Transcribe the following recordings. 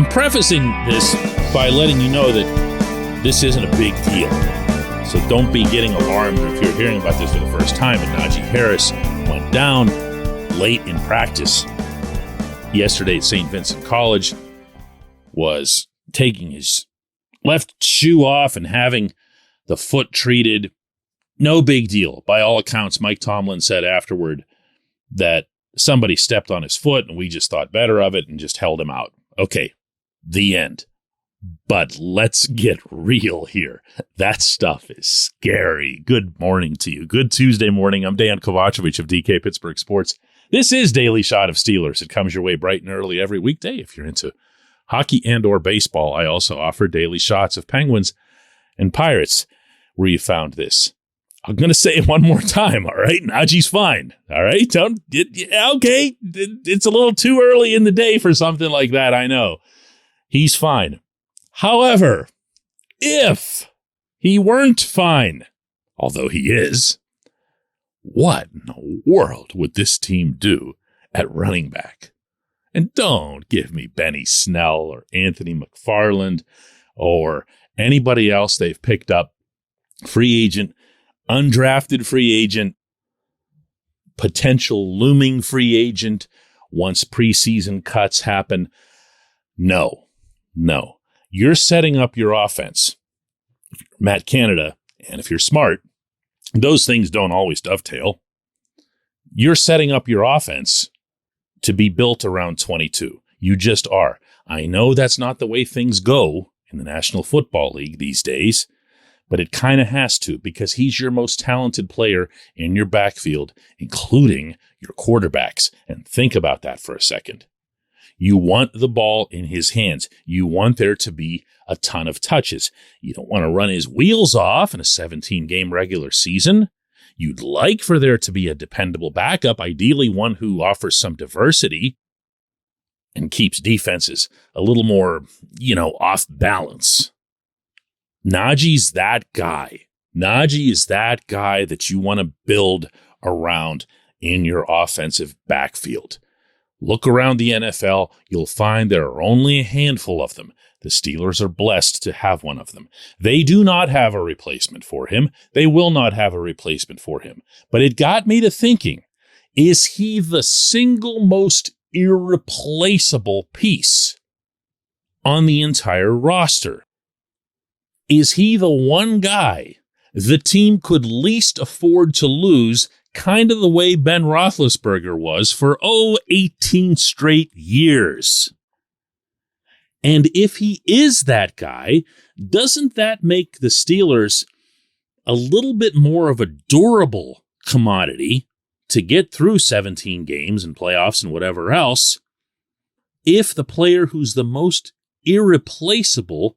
prefacing this by letting you know that this isn't a big deal. So don't be getting alarmed if you're hearing about this for the first time. And Najee Harris went down late in practice yesterday at St. Vincent College, was taking his left shoe off and having the foot treated. No big deal. By all accounts, Mike Tomlin said afterward that somebody stepped on his foot and we just thought better of it and just held him out. Okay, the end. But let's get real here. That stuff is scary. Good morning to you. Good Tuesday morning. I'm Dejan Kovacevic of DK Pittsburgh Sports. This is Daily Shot of Steelers. It comes your way bright and early every weekday. If you're into hockey and or baseball, I also offer daily shots of Penguins and Pirates where you found this. I'm going to say it one more time, all right? Najee's fine, all right? Okay, it's a little too early in the day for something like that, I know. He's fine. However, if he weren't fine, although he is, what in the world would this team do at running back? And don't give me Benny Snell or Anthony McFarland or anybody else they've picked up, free agent, undrafted free agent, potential looming free agent once preseason cuts happen. No. You're setting up your offense. If you're Matt Canada, and if you're smart, those things don't always dovetail. You're setting up your offense to be built around 22. You just are. I know that's not the way things go in the National Football League these days, but it kind of has to, because he's your most talented player in your backfield, including your quarterbacks. And think about that for a second. You want the ball in his hands. You want there to be a ton of touches. You don't want to run his wheels off in a 17-game regular season. You'd like for there to be a dependable backup, ideally one who offers some diversity and keeps defenses a little more, off balance. Najee's that guy. Najee is that guy that you want to build around in your offensive backfield. Look around the NFL, you'll find there are only a handful of them. The Steelers are blessed to have one of them. They do not have a replacement for him. They will not have a replacement for him. But it got me to thinking, is he the single most irreplaceable piece on the entire roster? Is he the one guy the team could least afford to lose, kind of the way Ben Roethlisberger was for, 18 straight years? And if he is that guy, doesn't that make the Steelers a little bit more of a durable commodity to get through 17 games and playoffs and whatever else, if the player who's the most irreplaceable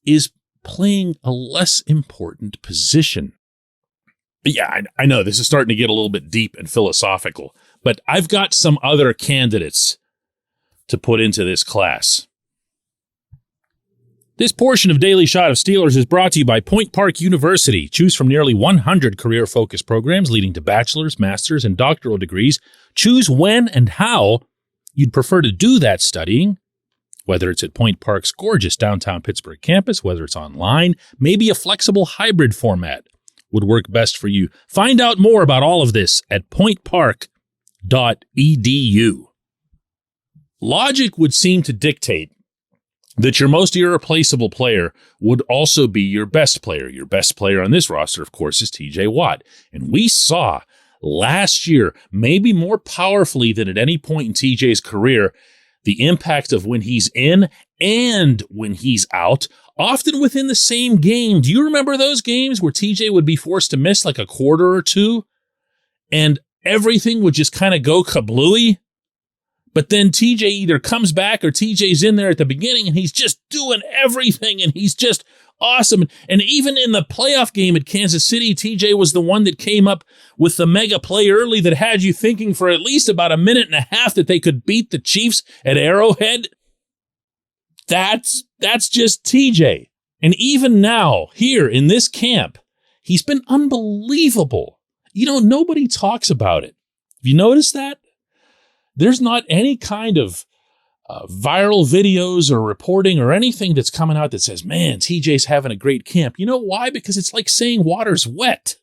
is playing a less important position? Yeah, I know this is starting to get a little bit deep and philosophical, but I've got some other candidates to put into this class. This portion of Daily Shot of Steelers is brought to you by Point Park University. Choose from nearly 100 career-focused programs leading to bachelor's, master's, and doctoral degrees. Choose when and how you'd prefer to do that studying, whether it's at Point Park's gorgeous downtown Pittsburgh campus, whether it's online, maybe a flexible hybrid format would work best for you. Find out more about all of this at pointpark.edu. Logic would seem to dictate that your most irreplaceable player would also be your best player. Your best player on this roster, of course, is TJ Watt. And we saw last year, maybe more powerfully than at any point in TJ's career, the impact of when he's in and when he's out, often within the same game. Do you remember those games where TJ would be forced to miss like a quarter or two and everything would just kind of go kablooey? But then TJ either comes back or TJ's in there at the beginning and he's just doing everything and he's just awesome. And even in the playoff game at Kansas City, TJ was the one that came up with the mega play early that had you thinking for at least about a minute and a half that they could beat the Chiefs at Arrowhead. That's just TJ. And even now, here in this camp, he's been unbelievable. Nobody talks about it. Have you noticed that? There's not any kind of viral videos or reporting or anything that's coming out that says, man, TJ's having a great camp. You know why? Because it's like saying water's wet.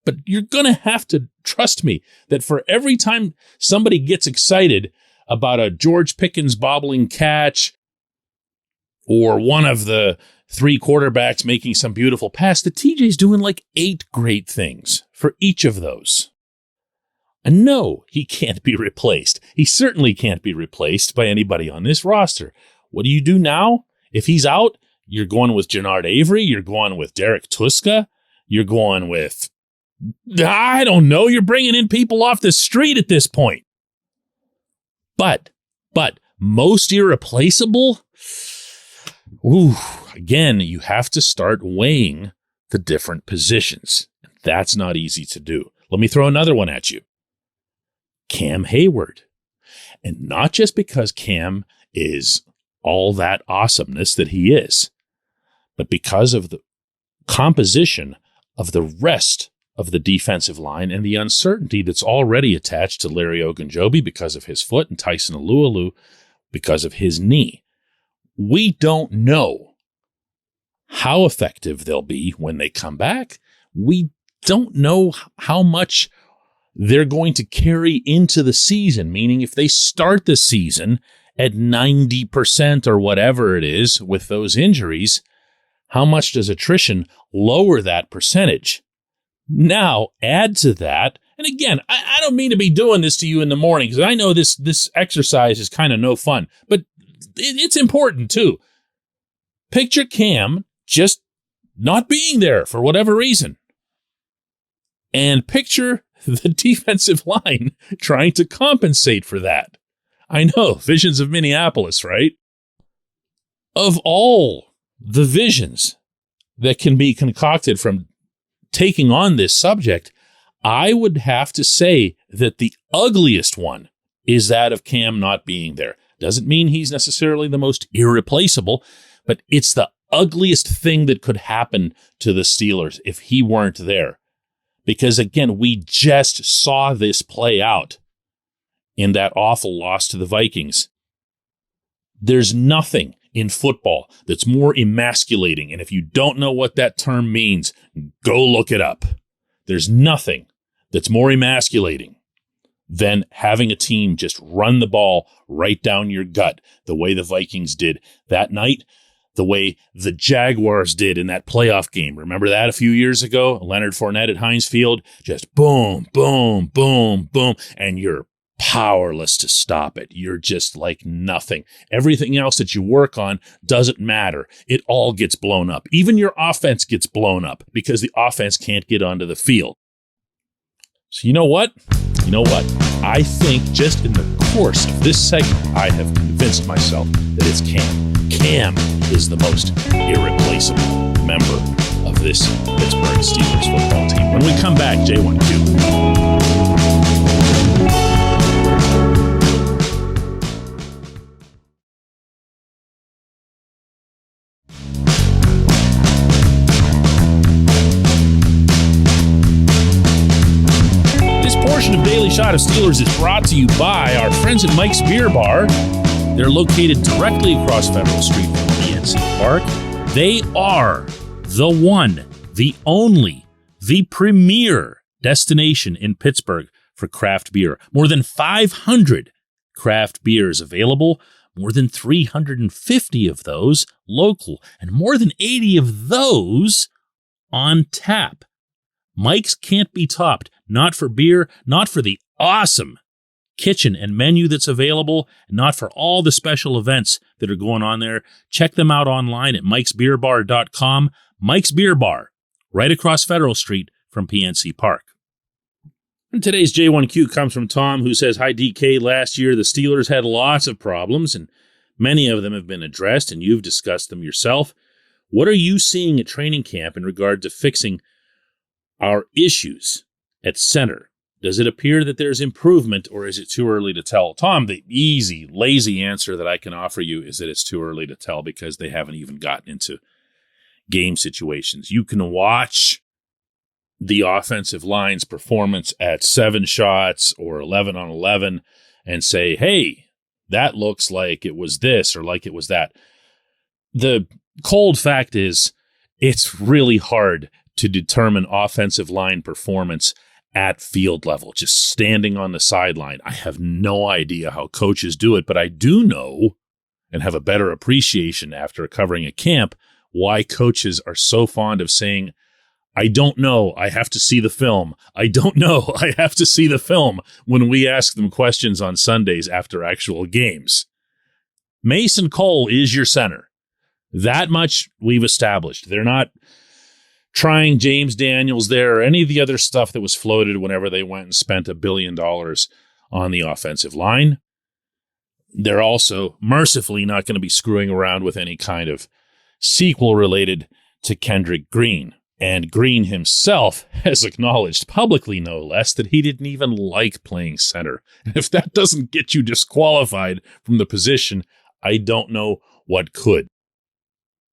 But you're going to have to trust me that for every time somebody gets excited about a George Pickens bobbling catch or one of the 3 quarterbacks making some beautiful pass, that TJ's doing like 8 great things for each of those. And no, he can't be replaced. He certainly can't be replaced by anybody on this roster. What do you do now? If he's out, you're going with Jannard Avery. You're going with Derek Tuska. You're going with, I don't know, you're bringing in people off the street at this point. But most irreplaceable? Ooh, again, you have to start weighing the different positions. That's not easy to do. Let me throw another one at you. Cam Hayward. And not just because Cam is all that awesomeness that he is, but because of the composition of the rest of the defensive line and the uncertainty that's already attached to Larry Ogunjobi because of his foot and Tyson Alualu because of his knee. We don't know how effective they'll be when they come back. We don't know how much they're going to carry into the season, meaning if they start the season at 90% or whatever it is with those injuries, how much does attrition lower that percentage? Now, add to that, and again, I don't mean to be doing this to you in the morning, because I know this exercise is kind of no fun, but it's important too. Picture Cam just not being there for whatever reason. And picture the defensive line trying to compensate for that. I know, visions of Minneapolis, right? Of all the visions that can be concocted from taking on this subject, I would have to say that the ugliest one is that of Cam not being there. Doesn't mean he's necessarily the most irreplaceable, but it's the ugliest thing that could happen to the Steelers if he weren't there. Because again, we just saw this play out in that awful loss to the Vikings. There's nothing in football that's more emasculating. And if you don't know what that term means, go look it up. There's nothing that's more emasculating than having a team just run the ball right down your gut the way the Vikings did that night, the way the Jaguars did in that playoff game. Remember that a few years ago? Leonard Fournette at Heinz Field, just boom, boom, boom, boom, and you're powerless to stop it. You're just like nothing. Everything else that you work on doesn't matter. It all gets blown up. Even your offense gets blown up because the offense can't get onto the field. So you know what? I think just in the course of this segment, I have convinced myself that it's Cam. Cam is the most irreplaceable member of this Pittsburgh Steelers football team. When we come back, J1Q. Of Daily Shot of Steelers is brought to you by our friends at Mike's Beer Bar. They're located directly across Federal Street from PNC Park. They are the one, the only, the premier destination in Pittsburgh for craft beer. More than 500 craft beers available, more than 350 of those local, and more than 80 of those on tap. Mike's can't be topped, not for beer, not for the awesome kitchen and menu that's available, and not for all the special events that are going on there. Check them out online at mikesbeerbar.com. Mike's Beer Bar, right across Federal Street from PNC Park. And today's J1Q comes from Tom, who says, "Hi, DK. Last year, the Steelers had lots of problems, and many of them have been addressed, and you've discussed them yourself. What are you seeing at training camp in regard to fixing our issues at center? Does it appear that there's improvement, or is it too early to tell?" Tom, the easy, lazy answer that I can offer you is that it's too early to tell because they haven't even gotten into game situations. You can watch the offensive line's performance at 7 shots or 11 on 11 and say, hey, that looks like it was this or like it was that. The cold fact is it's really hard to determine offensive line performance at field level, just standing on the sideline. I have no idea how coaches do it, but I do know and have a better appreciation after covering a camp why coaches are so fond of saying, I don't know, I have to see the film. I don't know, I have to see the film when we ask them questions on Sundays after actual games. Mason Cole is your center. That much we've established. They're not trying James Daniels there or any of the other stuff that was floated whenever they went and spent $1 billion on the offensive line. They're also mercifully not going to be screwing around with any kind of sequel related to Kendrick Green. And Green himself has acknowledged publicly, no less, that he didn't even like playing center. And if that doesn't get you disqualified from the position, I don't know what could.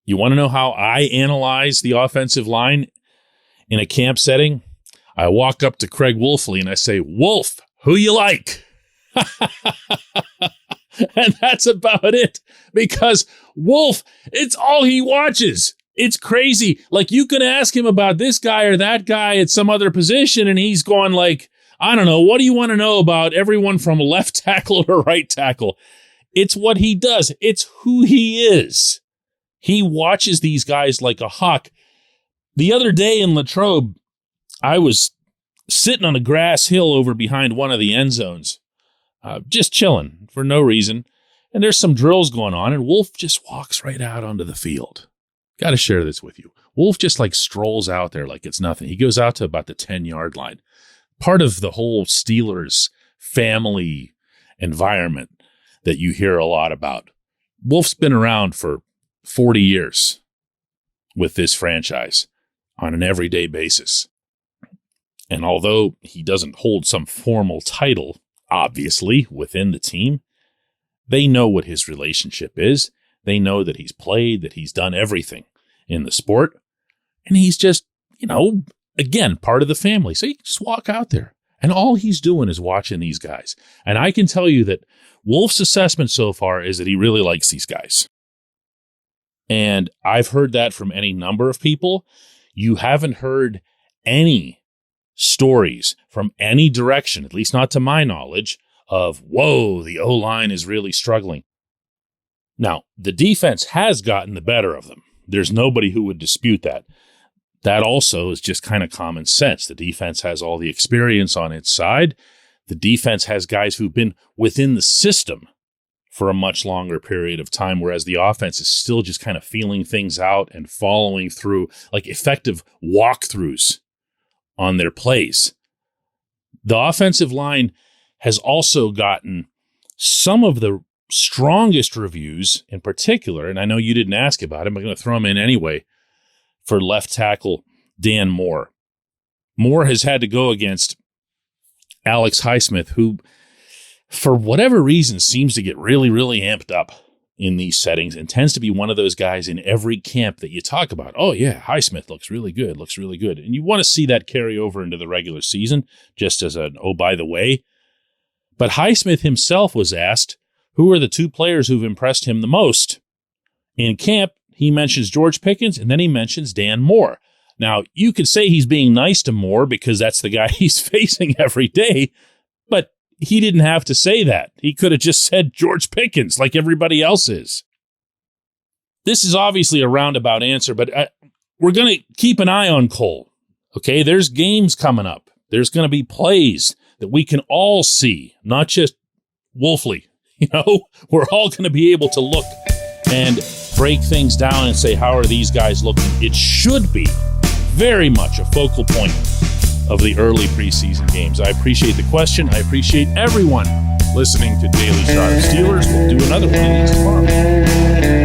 You want to know how I analyze the offensive line in a camp setting? I walk up to Craig Wolfley and I say, Wolf, who you like? And that's about it. Because Wolf, it's all he watches. It's crazy. Like, you can ask him about this guy or that guy at some other position, and he's going like, I don't know, what do you want to know about everyone from left tackle to right tackle? It's what he does. It's who he is. He watches these guys like a hawk. The other day in Latrobe, I was sitting on a grass hill over behind one of the end zones, just chilling for no reason. And there's some drills going on, and Wolf just walks right out onto the field. Got to share this with you. Wolf just like strolls out there like it's nothing. He goes out to about the 10-yard line. Part of the whole Steelers family environment that you hear a lot about. Wolf's been around for 40 years with this franchise on an everyday basis. And although he doesn't hold some formal title, obviously, within the team, they know what his relationship is. They know that he's played, that he's done everything in the sport. And he's just, again, part of the family. So you can just walk out there. And all he's doing is watching these guys. And I can tell you that Wolf's assessment so far is that he really likes these guys. And I've heard that from any number of people. You haven't heard any stories from any direction, at least not to my knowledge, of, whoa, the O-line is really struggling. Now, the defense has gotten the better of them. There's nobody who would dispute that. That also is just kind of common sense. The defense has all the experience on its side. The defense has guys who've been within the system for a much longer period of time, whereas the offense is still just kind of feeling things out and following through, like effective walkthroughs on their plays. The offensive line has also gotten some of the strongest reviews in particular, and I know you didn't ask about him, I'm going to throw him in anyway, for left tackle Dan Moore. Moore has had to go against Alex Highsmith, who, for whatever reason, seems to get really, really amped up in these settings and tends to be one of those guys in every camp that you talk about. Oh, yeah, Highsmith looks really good. And you want to see that carry over into the regular season, just as an, oh, by the way. But Highsmith himself was asked, who are the two players who've impressed him the most? In camp, he mentions George Pickens, and then he mentions Dan Moore. Now, you could say he's being nice to Moore because that's the guy he's facing every day, but he didn't have to say that. He could have just said George Pickens like everybody else is. This is obviously a roundabout answer, but we're going to keep an eye on Cole. Okay, there's games coming up. There's going to be plays that we can all see, not just Wolfley. We're all going to be able to look and break things down and say, how are these guys looking? It should be very much a focal point of the early preseason games. I appreciate the question. I appreciate everyone listening to Daily Shot of Steelers. We'll do another one of these tomorrow.